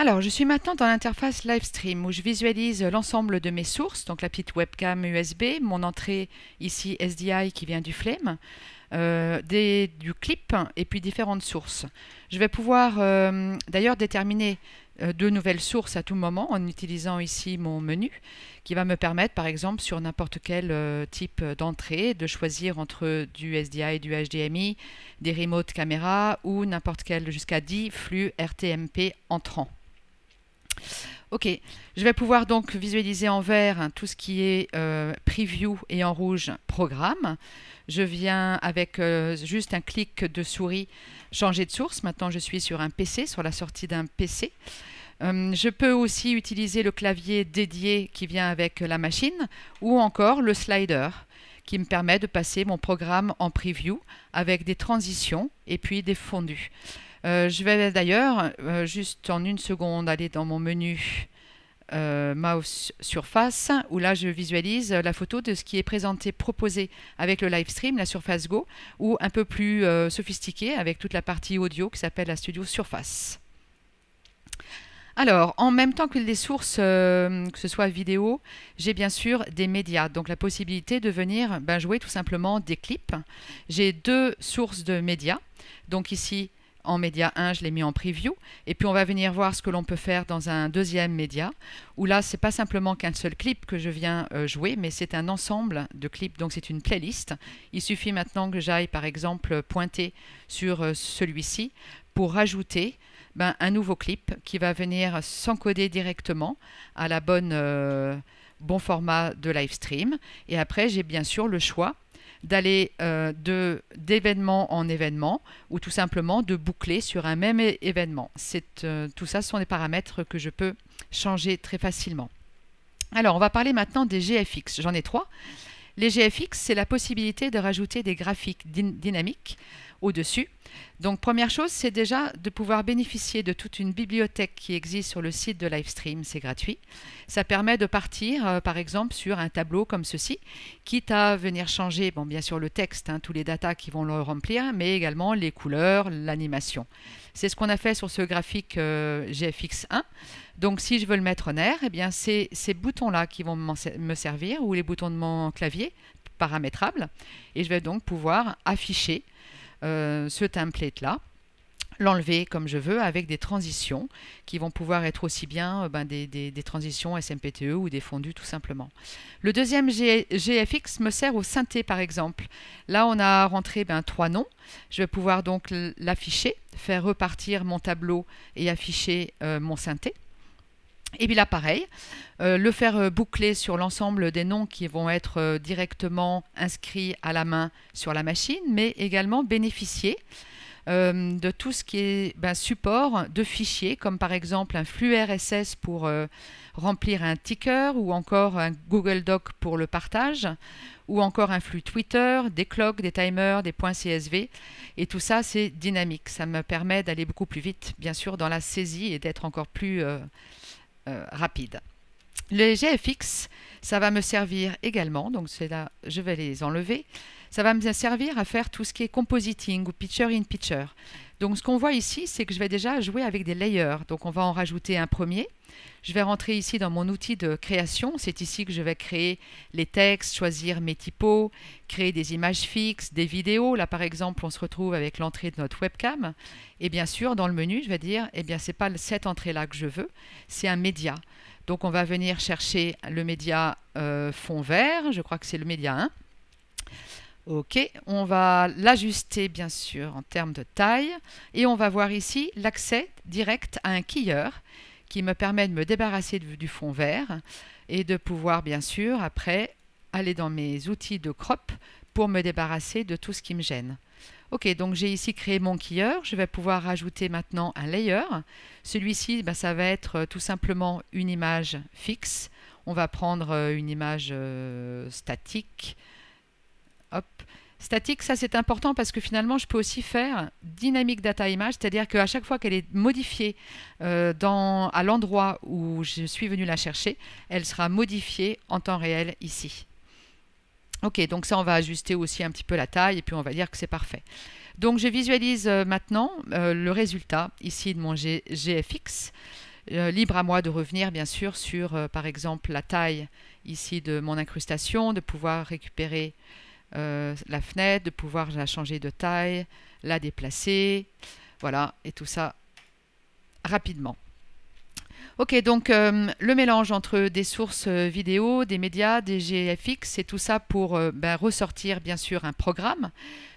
Alors, je suis maintenant dans l'interface Livestream où je visualise l'ensemble de mes sources, donc la petite webcam USB, mon entrée ici SDI qui vient du Flame, du clip et puis différentes sources. Je vais pouvoir d'ailleurs déterminer deux nouvelles sources à tout moment en utilisant ici mon menu qui va me permettre par exemple sur n'importe quel type d'entrée de choisir entre du SDI, du HDMI, des remote caméras ou n'importe quel jusqu'à 10 flux RTMP entrants. Ok, je vais pouvoir donc visualiser en vert tout ce qui est preview et en rouge programme. Je viens avec juste un clic de souris changer de source. Maintenant je suis sur un PC, sur la sortie d'un PC. Je peux aussi utiliser le clavier dédié qui vient avec la machine ou encore le slider qui me permet de passer mon programme en preview avec des transitions et puis des fondus. Je vais d'ailleurs, juste en une seconde, aller dans mon menu mouse surface, où là je visualise la photo de ce qui est présenté, proposé avec le live stream, la Surface Go, ou un peu plus sophistiqué avec toute la partie audio qui s'appelle la Studio Surface. Alors, en même temps que les sources, que ce soit vidéo, j'ai bien sûr des médias, donc la possibilité de venir jouer tout simplement des clips. J'ai deux sources de médias, donc ici, en média 1, je l'ai mis en preview. Et puis, on va venir voir ce que l'on peut faire dans un deuxième média, où là, ce n'est pas simplement qu'un seul clip que je viens jouer, mais c'est un ensemble de clips, donc c'est une playlist. Il suffit maintenant que j'aille, par exemple, pointer sur celui-ci pour rajouter un nouveau clip qui va venir s'encoder directement à la bon format de live stream. Et après, j'ai bien sûr le choix d'aller d'événement en événement ou tout simplement de boucler sur un même événement. Tout ça, ce sont des paramètres que je peux changer très facilement. Alors, on va parler maintenant des GFX. J'en ai trois. Les GFX, c'est la possibilité de rajouter des graphiques dynamiques au-dessus. Donc, première chose, c'est déjà de pouvoir bénéficier de toute une bibliothèque qui existe sur le site de Livestream, c'est gratuit. Ça permet de partir, par exemple, sur un tableau comme ceci, quitte à venir changer, bon, bien sûr, le texte, tous les datas qui vont le remplir, mais également les couleurs, l'animation. C'est ce qu'on a fait sur ce graphique GFX1. Donc, si je veux le mettre en air, eh bien, c'est ces boutons-là qui vont me servir, ou les boutons de mon clavier paramétrables. Et je vais donc pouvoir afficher ce template-là, l'enlever comme je veux avec des transitions qui vont pouvoir être aussi bien des transitions SMPTE ou des fondus tout simplement. Le deuxième GFX me sert au synthé par exemple. Là on a rentré 3 noms. Je vais pouvoir donc l'afficher, faire repartir mon tableau et afficher mon synthé. Et puis là, pareil, le faire boucler sur l'ensemble des noms qui vont être directement inscrits à la main sur la machine, mais également bénéficier de tout ce qui est support de fichiers, comme par exemple un flux RSS pour remplir un ticker, ou encore un Google Doc pour le partage, ou encore un flux Twitter, des clocks, des timers, des points CSV. Et tout ça, c'est dynamique. Ça me permet d'aller beaucoup plus vite, bien sûr, dans la saisie et d'être encore plus rapide. Les GFX, ça va me servir également, donc c'est là, je vais les enlever. Ça va me servir à faire tout ce qui est compositing ou picture in picture. Donc ce qu'on voit ici, c'est que je vais déjà jouer avec des layers. Donc on va en rajouter un premier. Je vais rentrer ici dans mon outil de création. C'est ici que je vais créer les textes, choisir mes typos, créer des images fixes, des vidéos. Là par exemple, on se retrouve avec l'entrée de notre webcam. Et bien sûr, dans le menu, je vais dire, eh bien c'est pas cette entrée-là que je veux, c'est un média. Donc on va venir chercher le média fond vert, je crois que c'est le média 1. Ok, on va l'ajuster bien sûr en termes de taille et on va voir ici l'accès direct à un keyer qui me permet de me débarrasser du fond vert et de pouvoir bien sûr après aller dans mes outils de crop pour me débarrasser de tout ce qui me gêne. Ok, donc j'ai ici créé mon keyer, je vais pouvoir rajouter maintenant un layer. Celui-ci, ça va être tout simplement une image fixe. On va prendre une image statique. Hop. Statique, ça c'est important parce que finalement je peux aussi faire dynamic data image, c'est-à-dire qu'à chaque fois qu'elle est modifiée à l'endroit où je suis venu la chercher, elle sera modifiée en temps réel ici. Ok, donc ça on va ajuster aussi un petit peu la taille et puis on va dire que c'est parfait. Donc je visualise maintenant le résultat ici de mon GFX. Libre à moi de revenir bien sûr sur par exemple la taille ici de mon incrustation, de pouvoir récupérer la fenêtre, de pouvoir la changer de taille, la déplacer, voilà, et tout ça rapidement. Ok, donc le mélange entre des sources vidéo, des médias, des GFX, c'est tout ça pour ressortir bien sûr un programme.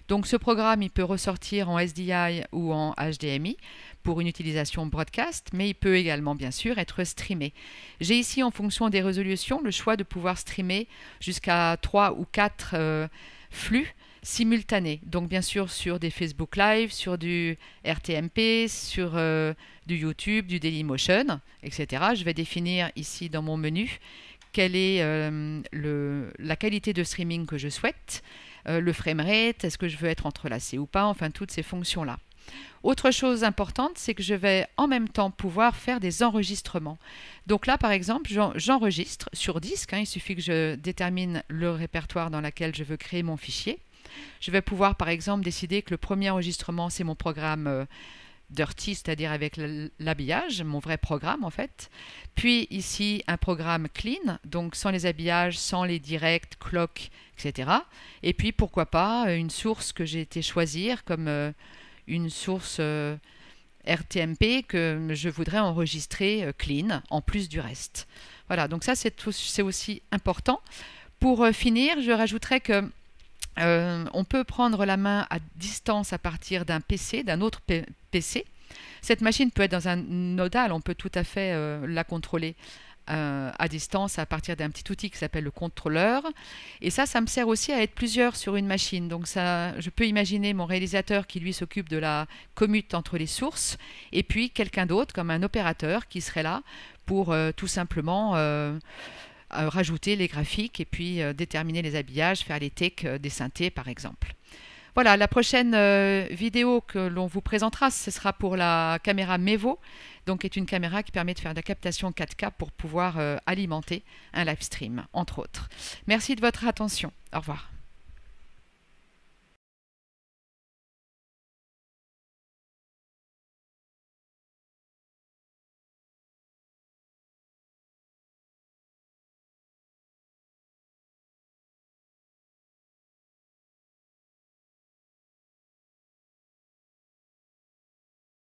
Donc ce programme, il peut ressortir en SDI ou en HDMI pour une utilisation broadcast, mais il peut également bien sûr être streamé. J'ai ici en fonction des résolutions le choix de pouvoir streamer jusqu'à 3 ou 4 flux simultanés. Donc bien sûr sur des Facebook Live, sur du RTMP, sur du YouTube, du Dailymotion, etc. Je vais définir ici dans mon menu quelle est la qualité de streaming que je souhaite, le framerate, est-ce que je veux être entrelacé ou pas, enfin toutes ces fonctions-là. Autre chose importante, c'est que je vais en même temps pouvoir faire des enregistrements. Donc là, par exemple, j'enregistre sur disque, il suffit que je détermine le répertoire dans lequel je veux créer mon fichier. Je vais pouvoir, par exemple, décider que le premier enregistrement, c'est mon programme Dirty, c'est-à-dire avec l'habillage, mon vrai programme en fait. Puis ici, un programme clean, donc sans les habillages, sans les directs, clock, etc. Et puis, pourquoi pas, une source que j'ai été choisir comme une source RTMP que je voudrais enregistrer clean, en plus du reste. Voilà, donc ça, c'est aussi important. Pour finir, je rajouterais que on peut prendre la main à distance à partir d'un PC, d'un autre PC. Cette machine peut être dans un nodal, on peut tout à fait la contrôler à distance à partir d'un petit outil qui s'appelle le contrôleur. Et ça me sert aussi à être plusieurs sur une machine. Donc ça, je peux imaginer mon réalisateur qui lui s'occupe de la commute entre les sources et puis quelqu'un d'autre comme un opérateur qui serait là pour tout simplement rajouter les graphiques et puis déterminer les habillages, faire les techs des synthés par exemple. Voilà, la prochaine vidéo que l'on vous présentera, ce sera pour la caméra Mevo, donc qui est une caméra qui permet de faire de la captation 4K pour pouvoir alimenter un live stream, entre autres. Merci de votre attention. Au revoir.